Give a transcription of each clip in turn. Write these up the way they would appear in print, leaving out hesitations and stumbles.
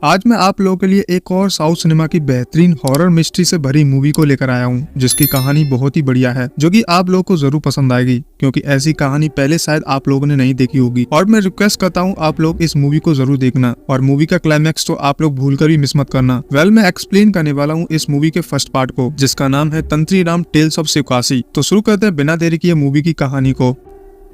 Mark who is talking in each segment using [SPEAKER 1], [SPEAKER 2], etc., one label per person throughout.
[SPEAKER 1] आज मैं आप लोगों के लिए एक और साउथ सिनेमा की बेहतरीन हॉरर मिस्ट्री से भरी मूवी को लेकर आया हूँ, जिसकी कहानी बहुत ही बढ़िया है, जो कि आप लोगों को जरूर पसंद आएगी, क्योंकि ऐसी कहानी पहले शायद आप लोगों ने नहीं देखी होगी। और मैं रिक्वेस्ट करता हूँ आप लोग इस मूवी को जरूर देखना, और मूवी का क्लाइमैक्स तो आप लोग भूलकर भी मिस मत करना। मैं एक्सप्लेन करने वाला हूँ इस मूवी के फर्स्ट पार्ट को, जिसका नाम है तंत्री राम टेल्स ऑफ शिवकाशी। तो शुरू करते हैं बिना देरी किए मूवी की कहानी को।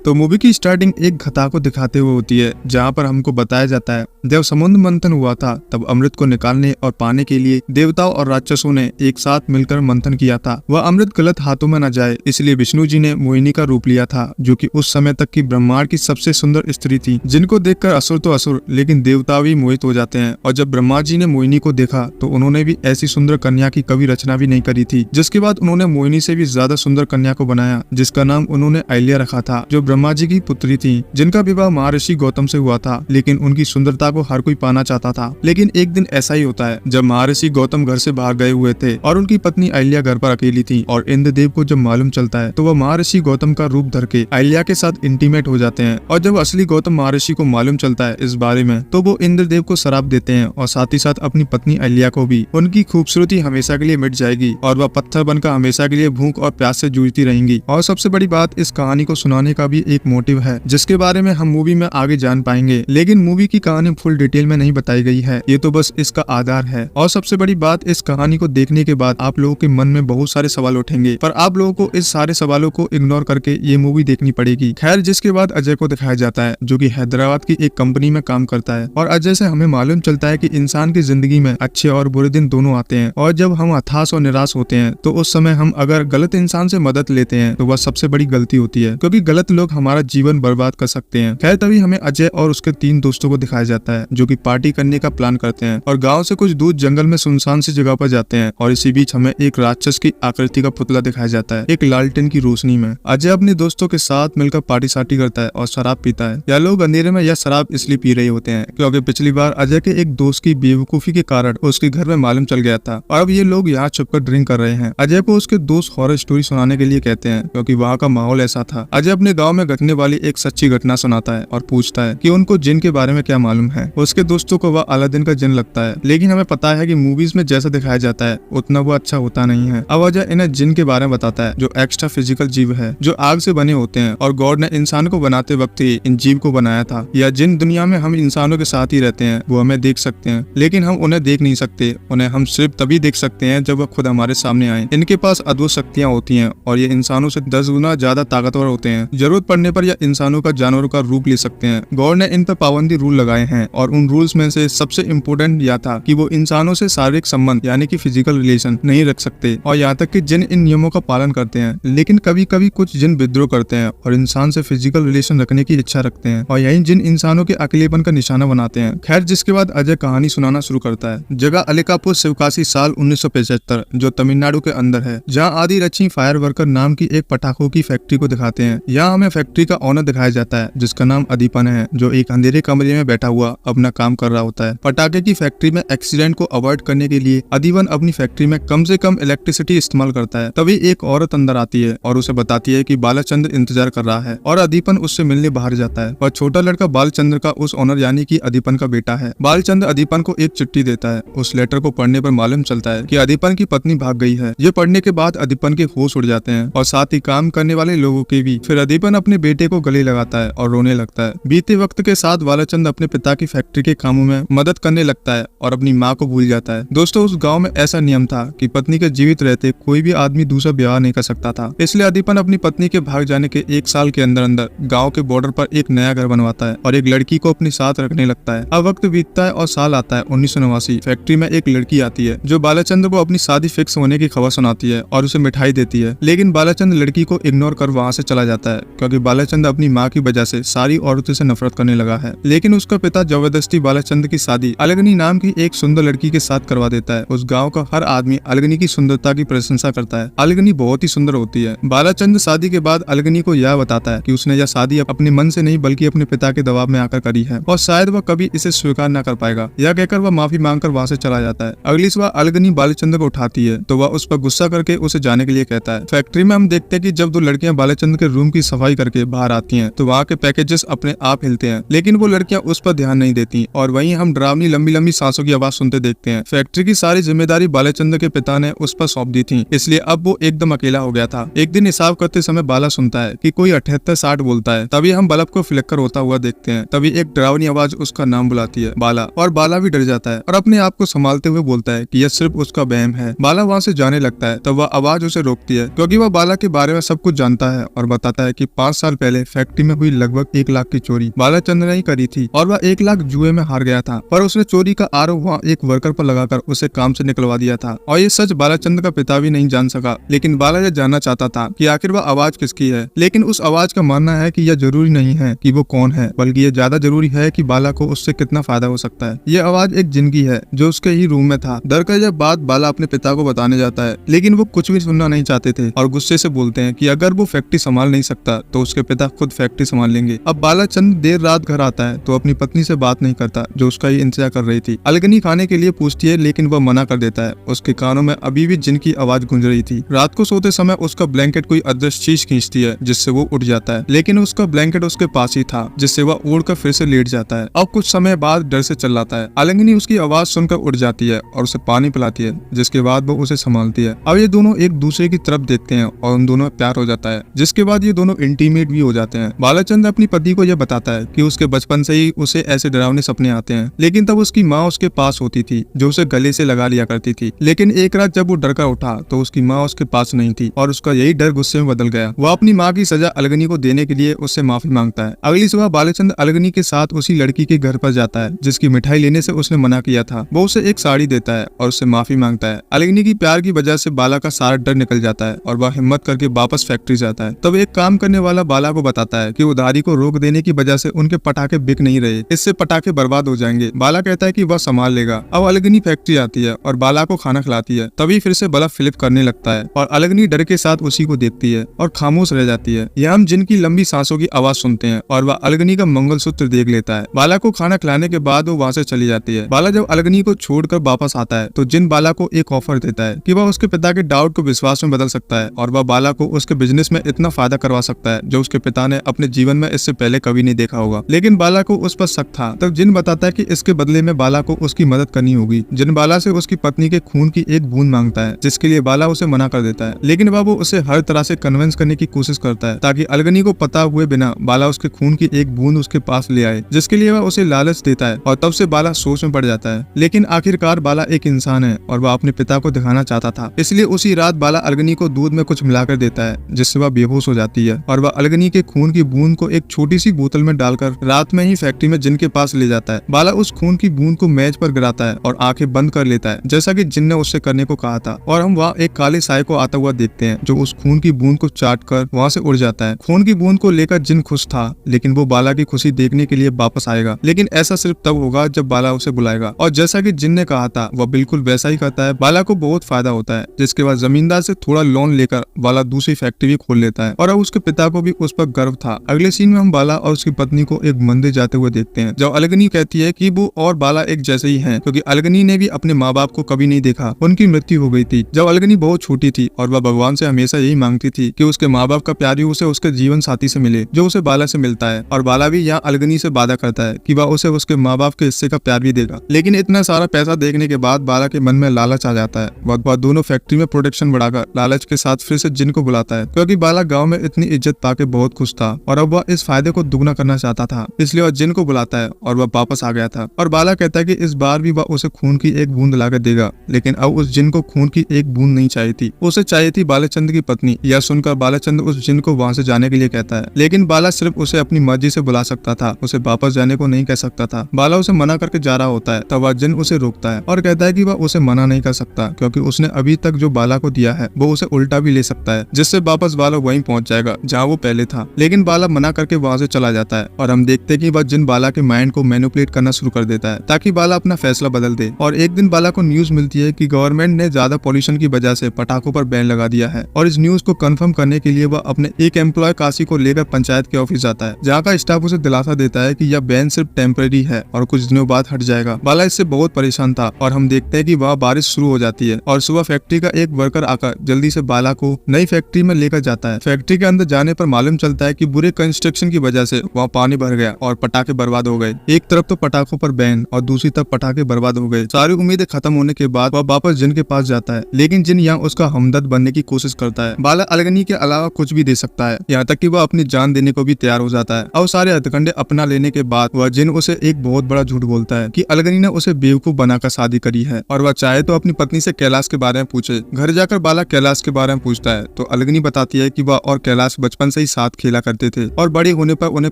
[SPEAKER 1] तो मूवी की स्टार्टिंग एक घटा को दिखाते हुए होती है, जहाँ पर हमको बताया जाता है जब समुद्र मंथन हुआ था तब अमृत को निकालने और पाने के लिए देवताओं और राक्षसों ने एक साथ मिलकर मंथन किया था। वह अमृत गलत हाथों में न जाए, इसलिए विष्णु जी ने मोहिनी का रूप लिया था, जो कि उस समय तक की ब्रह्मांड की सबसे सुंदर स्त्री थी, जिनको देखकर असुर तो असुर लेकिन देवता भी मोहित हो जाते हैं। और जब ब्रह्मा जी ने मोहिनी को देखा तो उन्होंने भी ऐसी सुंदर कन्या की कभी रचना भी नहीं करी थी। जिसके बाद उन्होंने मोहिनी से भी ज्यादा सुंदर कन्या को बनाया, जिसका नाम उन्होंने अहिल्या रखा था, जो ब्रह्मा जी की पुत्री थी, जिनका विवाह महर्षि गौतम से हुआ था। लेकिन उनकी सुंदरता को हर कोई पाना चाहता था। लेकिन एक दिन ऐसा ही होता है जब महर्षि गौतम घर से बाहर गए हुए थे और उनकी पत्नी अहिल्या घर पर अकेली थी, और इंद्रदेव को जब मालूम चलता है तो वह महर्षि गौतम का रूप धर के अहिल्या के साथ इंटीमेट हो जाते हैं। और जब असली गौतम महर्षि को मालूम चलता है इस बारे में, तो वो इंद्रदेव को श्राप देते हैं, और साथ ही साथ अपनी पत्नी अहिल्या को भी। उनकी खूबसूरती हमेशा के लिए मिट जाएगी और वह पत्थर बनकर हमेशा के लिए भूख और प्यास से जूझती रहेंगी। और सबसे बड़ी बात, इस कहानी को सुनाने का भी एक मोटिव है, जिसके बारे में हम मूवी में आगे जान पाएंगे। लेकिन मूवी की कहानी फुल डिटेल में नहीं बताई गई है, ये तो बस इसका आधार है। और सबसे बड़ी बात, इस कहानी को देखने के बाद आप लोगों के मन में बहुत सारे सवाल उठेंगे, पर आप लोगों को इस सारे सवालों को इग्नोर करके ये मूवी देखनी पड़ेगी। खैर, जिसके बाद अजय को दिखाया जाता है, जो कि हैदराबाद की एक कंपनी में काम करता है। और अजय से हमें मालूम चलता है कि इंसान की जिंदगी में अच्छे और बुरे दिन दोनों आते हैं, और जब हम हताश और निराश होते हैं तो उस समय हम अगर गलत इंसान से मदद लेते हैं तो वह सबसे बड़ी गलती होती है, क्योंकि गलत लोग हमारा जीवन बर्बाद कर सकते हैं। खैर, तभी हमें अजय और उसके 3 दोस्तों को दिखाया जाता है, जो कि पार्टी करने का प्लान करते हैं और गांव से कुछ दूर जंगल में सुनसान सी जगह पर जाते हैं। और इसी बीच हमें एक राक्षस की आकृति का पुतला दिखाया जाता है, एक लालटेन की रोशनी में। अजय अपने दोस्तों के साथ मिलकर पार्टी सार्टी करता है और शराब पीता है। यह लोग अंधेरे में यह शराब इसलिए पी रहे होते हैं क्योंकि पिछली बार अजय के एक दोस्त की बेवकूफी के कारण उसके घर में मालूम चल गया था, और अब ये लोग यहाँ छुपकर ड्रिंक कर रहे हैं। अजय को उसके दोस्त हॉरर स्टोरी सुनाने के लिए कहते हैं, क्योंकि वहाँ का माहौल ऐसा था। अजय अपने गाँव में घटने वाली एक सच्ची घटना सुनाता है और पूछता है कि उनको जिन के बारे में क्या मालूम है। उसके दोस्तों को वह अलादीन का जिन लगता है, लेकिन हमें पता है कि मूवीज में जैसा दिखाया जाता है उतना वो अच्छा होता नहीं है। अब अजय इन्हें जिन के बारे में बताता है, जो एक्स्ट्रा फिजिकल जीव है, जो आग से बने होते हैं, और गॉड ने इंसान को बनाते वक्त ही इन जीव को बनाया था। या जिन दुनिया में हम इंसानों के साथ ही रहते हैं, वो हमें देख सकते हैं, लेकिन हम उन्हें देख नहीं सकते। उन्हें हम सिर्फ तभी देख सकते हैं जब वह खुद हमारे सामने आए। इनके पास अद्भुत शक्तियाँ होती हैं, और ये इंसानों से 10 गुना ज्यादा ताकतवर होते हैं। जरूरत पड़ने पर यह इंसानों का जानवरों का रूप ले सकते हैं। गॉड ने इन पर पाबंदी रूल लगाए हैं, और उन रूल्स में से सबसे इम्पोर्टेंट यह था कि वो इंसानों से शारीरिक संबंध यानी कि फिजिकल रिलेशन नहीं रख सकते। और यहाँ तक कि जिन इन नियमों का पालन करते हैं, लेकिन कभी कभी कुछ जिन विद्रोह करते हैं और इंसान से फिजिकल रिलेशन रखने की इच्छा रखते हैं, और यही जिन इंसानों के अकेलेपन का निशाना बनाते हैं। खैर, जिसके बाद अजय कहानी सुनाना शुरू करता है। जगह अलीकापुर शिवकाशी, साल 1975, जो तमिलनाडु के अंदर है, जहाँ आदि रची फायर वर्कर नाम की एक पटाखों की फैक्ट्री को दिखाते हैं। यहाँ हमें फैक्ट्री का ऑनर दिखाया जाता है, जिसका नाम अदीपन है, जो एक अंधेरे कमरे में बैठा हुआ अपना काम कर रहा होता है। पटाखे की फैक्ट्री में एक्सीडेंट को अवॉइड करने के लिए अदीपन अपनी फैक्ट्री में कम से कम इलेक्ट्रिसिटी इस्तेमाल करता है। तभी एक औरत अंदर आती है और उसे बताती है कि बालचंद्र इंतजार कर रहा है, और अदीपन उससे मिलने बाहर जाता है। और छोटा लड़का बालचंद्र का उस ऑनर यानी कि अदीपन का बेटा है। बालचंद्र अदीपन को एक चिट्ठी देता है। उस लेटर को पढ़ने पर मालूम चलता है कि अदीपन की पत्नी भाग गई है। ये पढ़ने के बाद अदीपन के होश उड़ जाते हैं, और साथ ही काम करने वाले लोगों के भी। फिर अदीपन अपने बेटे को गले लगाता है और रोने लगता है। बीते वक्त के साथ बालचंद्र अपने पिता की फैक्ट्री के कामों में मदद करने लगता है और अपनी माँ को भूल जाता है। दोस्तों, उस गांव में ऐसा नियम था कि पत्नी के जीवित रहते कोई भी आदमी दूसरा ब्याह नहीं कर सकता था। इसलिए अदीपन अपनी पत्नी के भाग जाने के 1 साल के अंदर अंदर गांव के बॉर्डर पर एक नया घर बनवाता है और एक लड़की को अपने साथ रखने लगता है। अब वक्त बीतता है और साल आता है 1989। फैक्ट्री में एक लड़की आती है, जो बालचंद्र को अपनी शादी फिक्स होने की खबर सुनाती है और उसे मिठाई देती है। लेकिन बालचंद्र लड़की को इग्नोर कर वहाँ से चला जाता है, क्योंकि बालचंद्र अपनी माँ की वजह से सारी औरतों से नफरत करने लगा है। लेकिन उसका पिता जबरदस्ती बालचंद्र की शादी अलगनी नाम की एक सुंदर लड़की के साथ करवा देता है। उस गांव का हर आदमी अलगनी की सुंदरता की प्रशंसा करता है। अलगनी बहुत ही सुंदर होती है। बालचंद्र शादी के बाद अलगनी को यह बताता है कि उसने यह शादी अपने मन से नहीं बल्कि अपने पिता के दबाव में आकर करी है, और शायद वह कभी इसे स्वीकार न कर पाएगा। यह कहकर वह माफी मांगकर वहाँ से चला जाता है। अगली सुबह अलगनी बालचंद्र को उठाती है तो वह उस पर गुस्सा करके उसे जाने के लिए कहता है। फैक्ट्री में हम देखते हैं कि जब 2 लड़कियां बालचंद्र के रूम की सफाई करके बाहर आती हैं तो वहाँ के पैकेजेस अपने आप हिलते हैं, लेकिन वो लड़कियां उस पर ध्यान नहीं देती और वहीं हम डरावनी लंबी लंबी सांसों की आवाज सुनते देखते हैं। फैक्ट्री की सारी जिम्मेदारी बालाचंद्र के पिता ने उस पर सौंप दी थी, इसलिए अब वो एकदम अकेला हो गया था। एक दिन हिसाब करते समय बाला सुनता है कि कोई 78-60 बोलता है। तभी हम बल्ब को फ्लिकर होता हुआ देखते हैं। तभी एक डरावनी आवाज उसका नाम बुलाती है, बाला। और बाला भी डर जाता है और अपने आप को संभालते हुए बोलता है कि यह सिर्फ उसका वहम है। बाला वहाँ से जाने लगता है तब वह आवाज उसे रोकती है, क्योंकि वह बाला के बारे में सब कुछ जानता है और बताता है कि 5 साल पहले फैक्ट्री में हुई लगभग 1 लाख की चोरी बालाचंद्र ने ही करी थी और वह 1 लाख जुए में हार गया था, पर उसने चोरी का आरोप वहाँ एक वर्कर पर लगाकर उसे काम से निकलवा दिया था। और ये सच बालाचंद्र का पिता भी नहीं जान सका, लेकिन बाला यह जानना चाहता था कि आखिर वह आवाज किसकी है। लेकिन उस आवाज का मानना है कि यह जरूरी नहीं है कि वो कौन है, बल्कि यह ज्यादा जरूरी है कि बाला को उससे कितना फायदा हो सकता है। यह आवाज एक जिन की है जो उसके ही रूम में था। डर कर यह बात बाला अपने पिता को बताने जाता है, लेकिन वो कुछ भी सुनना नहीं चाहते थे और गुस्से से बोलते हैं कि अगर वो फैक्ट्री संभाल नहीं सकता तो उसके पिता खुद फैक्ट्री संभाल लेंगे। अब बालाचंद्र देर रात घर आता है तो अपनी पत्नी से बात नहीं करता जो उसका ही इंतजार कर रही थी। अलगनी खाने के लिए पूछती है, लेकिन वह मना कर देता है। उसके कानों में अभी भी जिन की आवाज गूंज रही थी। रात को सोते समय उसका ब्लैंकेट कोई अदृश्य चीज खींचती है जिससे वो उठ जाता है, लेकिन उसका ब्लैंकेट उसके पास ही था जिससे वह उड़कर फिर से लेट जाता है। अब कुछ समय बाद डर से चिल्लाता है। अलगनी उसकी आवाज सुनकर उठ जाती है और उसे पानी पिलाती है, जिसके बाद वो उसे संभालती है। अब ये दोनों एक दूसरे की तरफ देखते हैं और उन दोनों में प्यार हो जाता है, जिसके बाद ये दोनों इंटीमेट भी हो जाते हैं। बालाचंद्र अपनी पति को यह बताता है कि उसके बचपन से ही उसे ऐसे डरावने सपने आते हैं, लेकिन तब उसकी माँ उसके पास होती थी जो उसे गले से लगा लिया करती थी। लेकिन एक रात जब वो डर कर उठा तो उसकी माँ उसके पास नहीं थी और उसका यही डर गुस्से में बदल गया। वह अपनी माँ की सजा अलगनी को देने के लिए उससे माफी मांगता है। अगली सुबह बालाचंद्र अलगनी के साथ उसी लड़की के घर पर जाता है जिसकी मिठाई लेने से उसने मना किया था। वो उसे एक साड़ी देता है और उससे माफी मांगता है। अलगनी की प्यार की वजह से बाला का सारा डर निकल जाता है और वह हिम्मत करके वापस फैक्ट्री जाता है। तब एक काम करने वाला बाला को बताता है कि उधारी को रोक देने की वजह से उनके पटाखे बिक नहीं रहे, इससे पटाखे बर्बाद हो जाएंगे। बाला कहता है कि वह संभाल लेगा। अब अलगनी फैक्ट्री आती है और बाला को खाना खिलाती है। तभी फिर से बल्ब फ्लिप करने लगता है और अलगनी डर के साथ उसी को देखती है और खामोश रह जाती है। यहाँ हम जिनकी लंबी सांसों की आवाज सुनते हैं और वह अलगनी का मंगलसूत्र देख लेता है। बाला को खाना खिलाने के बाद वो वहाँ से चली जाती है। बाला जब अलगनी को छोड़कर वापस आता है तो जिन बाला को एक ऑफर देता है कि वह उसके पिता के डाउट को विश्वास में बदल सकता है और वह बाला को उसके बिजनेस में इतना फायदा करवा सकता है जो उसके पिता ने अपने जीवन में इससे पहले कभी नहीं देखा होगा। लेकिन बाला को उस पर शक था। तब जिन बताता है कि इसके बदले में बाला को उसकी मदद करनी होगी। जिन बाला से उसकी पत्नी के खून की एक बूंद मांगता है, जिसके लिए बाला उसे मना कर देता है, लेकिन वह वो उसे हर तरह से कन्विंस करने की कोशिश करता है ताकि अलगनी को पता हुए बिना बाला उसके खून की एक बूंद उसके पास ले आए, जिसके लिए वह उसे लालच देता है। और तब से बाला सोच में पड़ जाता है। लेकिन आखिरकार बाला एक इंसान है और वह अपने पिता को दिखाना चाहता था, इसलिए उसी रात बाला अलगनी को दूध में कुछ मिलाकर देता है जिससे वह बेहोश हो जाती है और वह अलगनी के खून की बूंद को एक छोटी सी बोतल में डालकर रात में ही फैक्ट्री में जिन के पास ले जाता है। बाला उस खून की बूंद को मेज पर गिराता है और आंखें बंद कर लेता है जैसा कि जिन ने उससे करने को कहा था। और हम वहाँ एक काले साए को आता हुआ देखते हैं जो उस खून की बूंद को चाट कर वहाँ से उड़ जाता है। खून की बूंद को लेकर जिन खुश था, लेकिन वो बाला की खुशी देखने के लिए वापस आएगा, लेकिन ऐसा सिर्फ तब होगा जब बाला उसे बुलाएगा। और जैसा कि जिन ने कहा था वह बिल्कुल वैसा ही करता है। बाला को बहुत फायदा होता है, जिसके बाद जमींदार से थोड़ा लोन लेकर बाला दूसरी फैक्ट्री भी खोल लेता है और अब उसके पिता को भी उस पर गर्व था। अगले सीन में हम बाला और उसकी पत्नी को एक मंदिर जाते हुए देखते हैं जब अलगनी कहती है कि वो और बाला एक जैसे ही हैं, क्योंकि अलगनी ने भी अपने माँ बाप को कभी नहीं देखा। उनकी मृत्यु हो गई थी जब अलगनी बहुत छोटी थी और वह भगवान से हमेशा यही मांगती थी कि उसके माँ बाप का प्यार भी उसे उसके जीवन साथी से मिले जो उसे बाला से मिलता है। और बाला भी यहाँ अलगनी से वादा करता है कि वह उसे उसके माँ बाप के हिस्से का प्यार भी देगा। लेकिन इतना सारा पैसा देखने के बाद बाला के मन में लालच आ जाता है। वह दोनों फैक्ट्री में प्रोडक्शन बढ़ाकर लालच के साथ फिर से जिन को बुलाता है, क्योंकि बाला गाँव में इतनी इज्जत पाके बहुत खुश था और अब वह इस फायदे को दुगना करना चाहता था, इसलिए वह जिन को बुलाता है और वह वापस आ गया था। और बाला कहता है कि इस बार भी वह उसे खून की एक बूंद लाकर देगा, लेकिन अब उस जिन को खून की एक बूंद नहीं चाहिए थी, उसे चाहिए थी बालाचंद्र की पत्नी। यह सुनकर बालाचंद्र उस जिन को वहाँ से जाने के लिए कहता है, लेकिन बाला सिर्फ उसे अपनी मर्जी से बुला सकता था, उसे वापस जाने को नहीं कह सकता था। बाला उसे मना करके जा रहा होता है तब वह जिन उसे रोकता है और कहता है कि वह उसे मना नहीं कर सकता, क्योंकि उसने अभी तक जो बाला को दिया है वो उसे उल्टा भी ले सकता है, जिससे वापस बाला वहीं पहुंच जाएगा जहाँ वो पहले था। लेकिन बाला मना करके वहाँ से चला जाता है और हम देखते हैं कि वह जिन बाला के माइंड को मैनिपुलेट करना शुरू कर देता है ताकि बाला अपना फैसला बदल दे। और एक दिन बाला को न्यूज मिलती है कि गवर्नमेंट ने ज्यादा पॉल्यूशन की वजह से पटाखों पर बैन लगा दिया है और इस न्यूज को कंफर्म करने के लिए वह अपने एक एम्प्लॉय काशी को लेकर पंचायत के ऑफिस जाता है, जहाँ का स्टाफ उसे दिलासा देता है कि यह बैन सिर्फ टेम्परेरी है और कुछ दिनों बाद हट जाएगा। बाला इससे बहुत परेशान था और हम देखते हैं कि वहाँ बारिश शुरू हो जाती है और सुबह फैक्ट्री का एक वर्कर आकर जल्दी से बाला को नई फैक्ट्री में लेकर जाता है। फैक्ट्री के अंदर जाने पर मालूम चलता है कि बुरे कंस्ट्रक्शन की वजह से वहाँ पानी भर गया और पटाखे बर्बाद हो गए। एक तरफ तो पटाखों पर बैन और दूसरी तरफ पटाखे बर्बाद हो गए। सारी उम्मीदें खत्म होने के बाद वह वापस जिन के पास जाता है, लेकिन जिन यहाँ उसका हमदर्द बनने की कोशिश करता है। बाला अलगनी के अलावा कुछ भी दे सकता है, यहाँ तक कि वह अपनी जान देने को भी तैयार हो जाता है। और सारे हथकंडे अपना लेने के बाद वह जिन उसे एक बहुत बड़ा झूठ बोलता है कि अलगनी ने उसे बेवकूफ बनाकर शादी करी है और वह चाहे तो अपनी पत्नी से कैलाश के बारे में पूछे। घर जाकर बाला कैलाश के बारे में पूछता है तो अलगनी बताती है कि वह और कैलाश बचपन से ही साथ खेला करते थे और बड़े होने पर उन्हें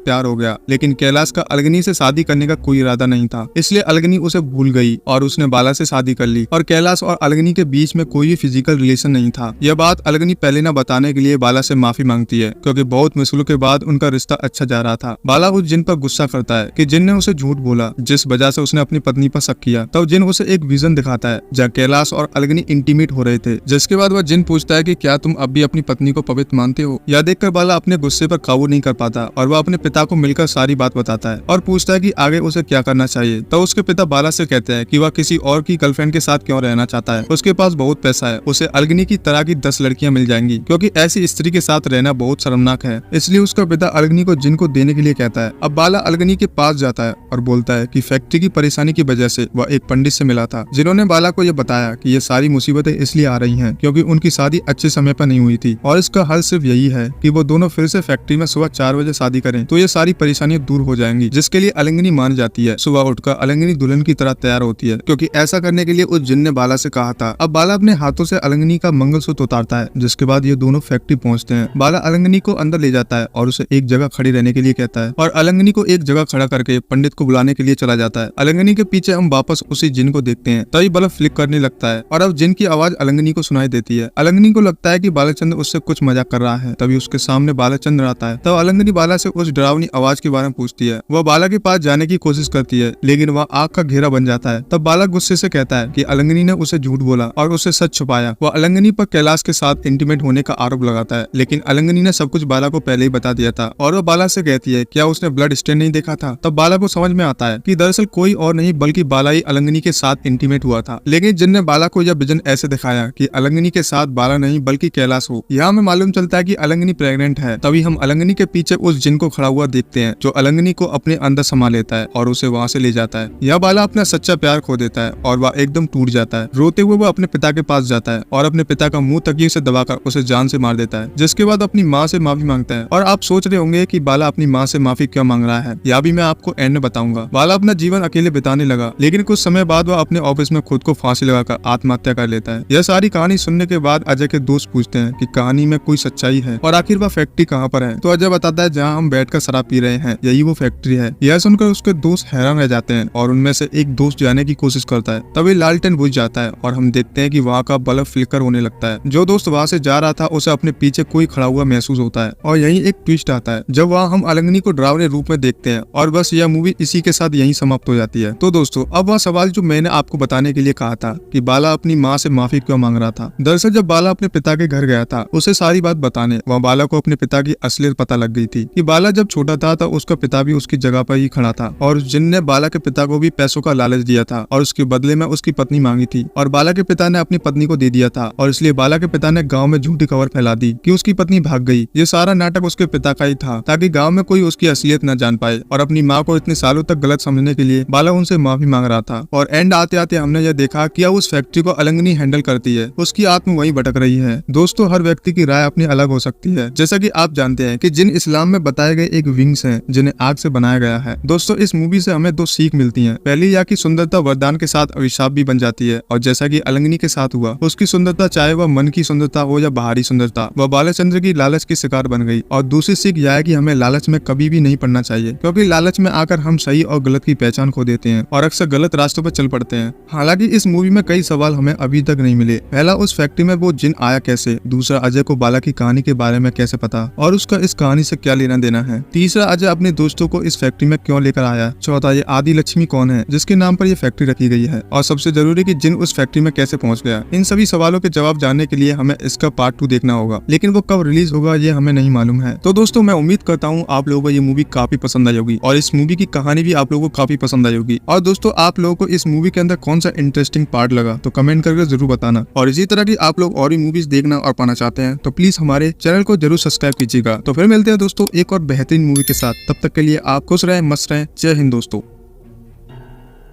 [SPEAKER 1] प्यार हो गया, लेकिन कैलाश का अलगनी से शादी करने का कोई इरादा नहीं था, इसलिए अलगनी उसे भूल गई और उसने बाला से शादी कर ली। और कैलाश और अलगनी के बीच में कोई फिजिकल रिलेशन नहीं था। यह बात अलगनी पहले न बताने के लिए बाला से माफी मांगती है, क्योंकि बहुत मुश्किलों के बाद उनका रिश्ता अच्छा जा रहा था। बाला उस जिन पर गुस्सा करता है कि जिन ने उसे झूठ बोला, जिस वजह से उसने अपनी पत्नी पर शक किया। तब जिन उसे एक विजन दिखाता है जहाँ कैलाश और अलगनी इंटीमेट हो रहे थे, जिसके बाद वह जिन पूछता है कि क्या तुम अब भी अपनी पत्नी को पवित्र मानते हो। यह देखकर बाला अपने गुस्से पर काबू नहीं कर पाता और वह अपने पिता को मिलकर सारी बात बताता है और पूछता है कि आगे उसे क्या करना चाहिए। तब उसके पिता बाला से कहते हैं कि वह किसी और की गर्लफ्रेंड के साथ क्यों रहना चाहता है, उसके पास बहुत पैसा है, उसे अलगनी की तरह की 10 लड़कियां मिल जाएंगी, क्योंकि ऐसी स्त्री के साथ रहना बहुत शर्मनाक है। इसलिए उसका पिता अलगनी को जिन को देने के लिए कहता है। अब बाला अलगनी के पास जाता है और बोलता है कि फैक्ट्री की परेशानी की वजह से वह एक पंडित से मिला था, जिन्होंने बाला को यह बताया कि ये सारी मुसीबतें इसलिए आ रही हैं क्योंकि उनकी शादी अच्छे समय पर नहीं हुई थी और इसका हल सिर्फ यही है कि वो दोनों फिर से फैक्ट्री में सुबह 4 बजे शादी करें तो ये सारी परेशानियां दूर हो जाएंगी, जिसके लिए अलगनी मान जाती है। सुबह उठकर अलगनी दुल्हन की तरह तैयार होती है, क्योंकि ऐसा करने के लिए उस जिन ने बाला से कहा था। अब बाला अपने हाथों से अलगनी का मंगलसूत्र उतारता है, जिसके बाद ये दोनों फैक्ट्री पहुंचते हैं। बाला अलगनी को अंदर ले जाता है और उसे एक जगह खड़ी रहने के लिए कहता है और अलगनी को एक जगह खड़ा करके पंडित को बुलाने के लिए चला जाता है। अलगनी के पीछे हम वापस उसी जिन को देखते हैं, तभी बल्ब फ्लिक करने लगता है और अब जिन की आवाज अलगनी को सुनाई देती है। अलगनी को लगता है कि बालाचंद्र उससे कुछ मजाक कर रहा है, तभी उसके सामने बालाचंद्र आता है। तब अलगनी बाला से उस डरावनी आवाज के बारे में पूछती है। वह बाला के पास जाने की कोशिश करती है, लेकिन वह आग का घेरा बन जाता है। तब बाला गुस्से से कहता है कि अलगनी ने उसे झूठ बोला और उसे सच छुपाया। वह अलगनी पर कैलाश के साथ इंटीमेट होने का आरोप लगाता है, लेकिन अलगनी ने सब कुछ बाला को पहले ही बता दिया था। और वह बाला से कहती है क्या उसने ब्लड स्टेन नहीं देखा था। तब बाला को समझ में आता है कि दरअसल कोई और नहीं बल्कि बाला ही अलगनी के साथ इंटीमेट हुआ था, लेकिन जिन ने बाला को यह विजन ऐसे दिखाया कि अलगनी के साथ बाला नहीं बल्कि कैलाश हो। यहाँ हमें मालूम चलता है कि अलगनी प्रेग्नेंट है। तभी हम अलगनी के पीछे उस जिन को खड़ा हुआ देखते हैं, जो अलगनी को अपने अंदर समा लेता है और उसे वहाँ से ले जाता है। यह बाला अपना सच्चा प्यार खो देता है और वह एकदम टूट जाता है। रोते हुए वह अपने पिता के पास जाता है और अपने पिता का मुंह तकिए से दबाकर उसे जान से मार देता है, जिसके बाद अपनी माँ से माफी मांगता है। और आप सोच रहे होंगे कि बाला अपनी माँ से माफी क्यों मांग रहा है, यह भी मैं आपको एंड में बताऊंगा। बाला अपना जीवन अकेले बिताने लगा, लेकिन कुछ समय बाद वह अपने ऑफिस में खुद को फांसी लगाकर आत्महत्या कर लेता है। यह सारी कहानी सुनने के बाद अजय के दोस्त पूछते हैं कि कहानी में कोई सच्चाई है और आखिर वह फैक्ट्री कहाँ पर है। तो अजय बताता है जहाँ हम बैठकर शराब पी रहे हैं यही वो फैक्ट्री है। यह सुनकर उसके दोस्त हैरान रह जाते हैं और उनमें से एक दोस्त जाने की कोशिश करता है। तभी लालटेन बुझ जाता है और हम देखते हैं कि वहाँ का बल्ब फ्लिकर होने लगता है। जो दोस्त वहाँ से जा रहा था उसे अपने पीछे कोई खड़ा हुआ महसूस होता है और यही एक ट्विस्ट आता है जब वहाँ हम अलगनी को डरावने रूप में देखते हैं। और बस यह मूवी इसी के साथ यही समाप्त हो जाती है। तो दोस्तों अब वह सवाल जो मैंने आपको बताने के लिए कहा था कि बाला अपनी माँ से माफी क्यों मांग रहा था। दरअसल जब बाला अपने पिता के घर गया था उसे सारी बात बताने, वहाँ बाला को अपने पिता की असलियत पता लग गई थी कि बाला जब छोटा था तो उसका पिता भी उसकी जगह पर ही खड़ा था और जिन ने बाला के पिता को भी पैसों का लालच दिया था और उसके बदले में उसकी पत्नी मांगी थी और बाला के पिता ने अपनी पत्नी को दे दिया था और इसलिए बाला के पिता ने गाँव में झूठी खबर फैला दी कि उसकी पत्नी भाग गई। ये सारा नाटक उसके पिता का ही था ताकि गाँव में कोई उसकी असलियत न जान पाए। और अपनी माँ को इतने सालों तक गलत समझने के लिए बाला उनसे माफी मांग रहा था। और एंड आते आते हमने यह देखा कि अब उस फैक्ट्री को अलगनी हैंडल करती है, उसकी आत्मा वहीं भटक रही है। दोस्तों हर व्यक्ति की राय अपनी अलग हो सकती है, जैसा कि आप जानते हैं कि जिन इस्लाम में बताए गए एक विंग्स हैं जिन्हें आग से बनाया गया है। दोस्तों इस मूवी से हमें 2 सीख मिलती हैं। पहली यह कि सुंदरता वरदान के साथ अभिशाप भी बन जाती है और जैसा कि अलगनी के साथ हुआ, उसकी सुंदरता चाहे वह मन की सुंदरता हो या बाहरी सुंदरता, वह बालाचंद्र की लालच की शिकार बन गई। और दूसरी सीख यह है कि हमें लालच में कभी भी नहीं पड़ना चाहिए, क्योंकि लालच में आकर हम सही और गलत की पहचान खो देते हैं और अक्सर गलत रास्तों पर चल पड़ते हैं। हालांकि इस मूवी में कई सवाल हमें अभी तक नहीं मिले। पहला, उस फैक्ट्री में वो जिन आया कैसे। दूसरा, अजय को बाला की कहानी के बारे में कैसे पता और उसका इस कहानी से क्या लेना देना है। तीसरा, अजय अपने दोस्तों को इस फैक्ट्री में क्यों लेकर आया। चौथा, ये आदि लक्ष्मी कौन है जिसके नाम पर यह फैक्ट्री रखी गई है। और सबसे जरूरी कि जिन उस फैक्ट्री में कैसे पहुंच गया। इन सभी सवालों के जवाब जानने के लिए हमें इसका पार्ट 2 देखना होगा, लेकिन वो कब रिलीज होगा ये हमें नहीं मालूम है। तो दोस्तों मैं उम्मीद करता हूँ आप लोगों को ये मूवी काफी पसंद आई होगी और इस मूवी की कहानी भी आप लोगों को काफी पसंद आई होगी। और दोस्तों आप लोगों को इस मूवी के अंदर कौन सा इंटरेस्टिंग पार्ट लगा तो कमेंट करके जरूर बताना। और इसी तरह की आप लोग और भी मूवीज देखना और पाना चाहते हैं तो प्लीज हमारे चैनल को जरूर सब्सक्राइब सब्सक्राइब कीजिएगा। तो फिर मिलते हैं दोस्तों एक और बेहतरीन मूवी के साथ, तब तक के लिए आप खुश रहें, मस्त रहें। जय हिंद दोस्तों।